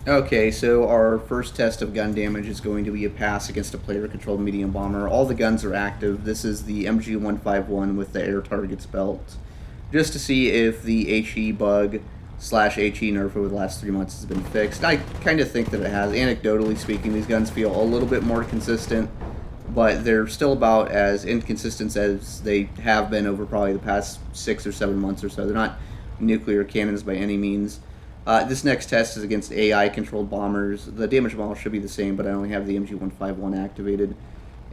Okay, so our first test of gun damage is going to be a pass against a player-controlled medium bomber. All the guns are active. This is the MG151 with the air targets belt, just to see if the HE bug slash HE nerf over the last 3 months has been fixed. I kind of think that it has. Anecdotally speaking, these guns feel a little bit more consistent, but they're still about as inconsistent as they have been over probably the past 6 or 7 months or so. They're not nuclear cannons by any means. This next test is against AI controlled bombers. The damage model should be the same, but I only have the MG151 activated.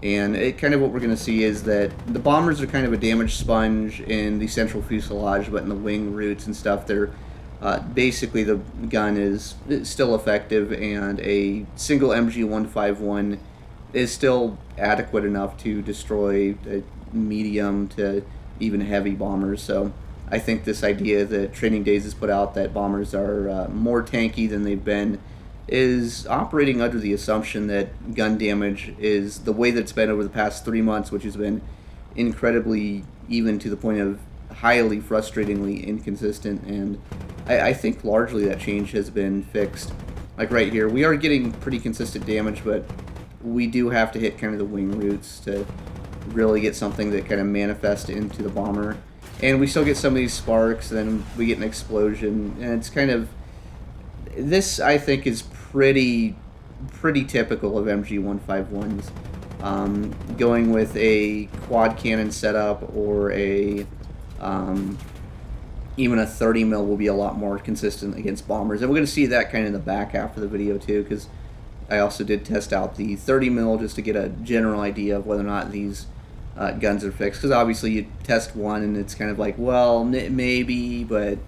And kind of what we're going to see is that the bombers are kind of a damage sponge in the central fuselage, but in the wing roots and stuff, they're basically the gun is still effective, and a single MG151 is still adequate enough to destroy medium to even heavy bombers. So I think this idea that Training Days has put out that bombers are more tanky than they've been is operating under the assumption that gun damage is the way that it's been over the past 3 months, which has been incredibly even to the point of highly frustratingly inconsistent. And I think largely that change has been fixed. Like right here, we are getting pretty consistent damage, but we do have to hit kind of the wing roots to really get something that kind of manifests into the bomber. And we still get some of these sparks, then we get an explosion, and it's kind of this. I think is pretty typical of MG151s. Going with a quad cannon setup or a even a 30 mil will be a lot more consistent against bombers, and we're going to see that kind of in the back half of the video too, because I also did test out the 30 mil just to get a general idea of whether or not these guns are fixed. Because obviously you test one and it's kind of like, well, maybe, but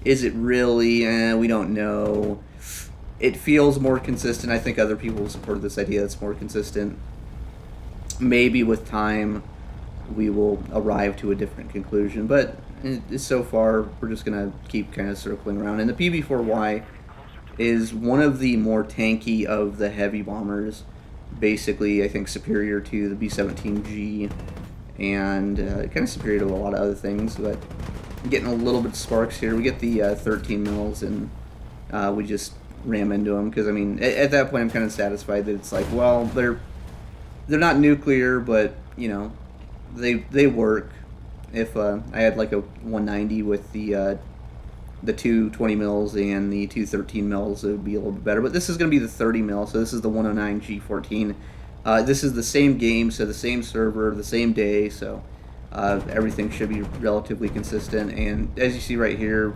is it really? We don't know. It feels more consistent. I think other people will support this idea that's more consistent. Maybe with time we will arrive to a different conclusion, but so far we're just going to keep kind of circling around. And the PB4Y is one of the more tanky of the heavy bombers. Basically, I think superior to the B-17G and kind of superior to a lot of other things. But getting a little bit of sparks here. We get the 13 mils, and we just ram into them because I mean, at that point, I'm kind of satisfied that it's like, well, they're not nuclear, but you know, they work. If I had like a 190 with the two 20 mils and the two 13 mils, it would be a little bit better. But this is going to be the 30 mil, so this is the 109 G14. This is the same game, so the same server, the same day, so everything should be relatively consistent. And as you see right here,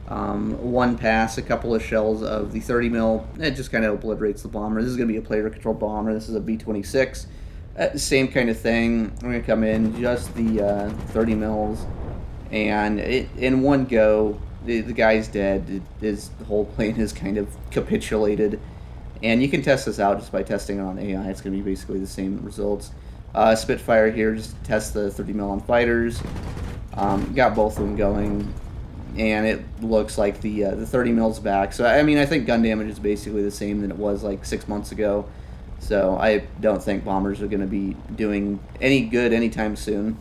one pass, a couple of shells of the 30 mil, it just kind of obliterates the bomber. This is going to be a player-controlled bomber. This is a B-26. Same kind of thing. I'm going to come in just the 30 mils, and in one go, the guy's dead. His whole plane has kind of capitulated. And you can test this out just by testing it on AI. It's going to be basically the same results. Spitfire here, just test the 30 mil on fighters. Got both of them going, and it looks like the 30 mil's back. So I mean, I think gun damage is basically the same than it was like 6 months ago. So I don't think bombers are going to be doing any good anytime soon.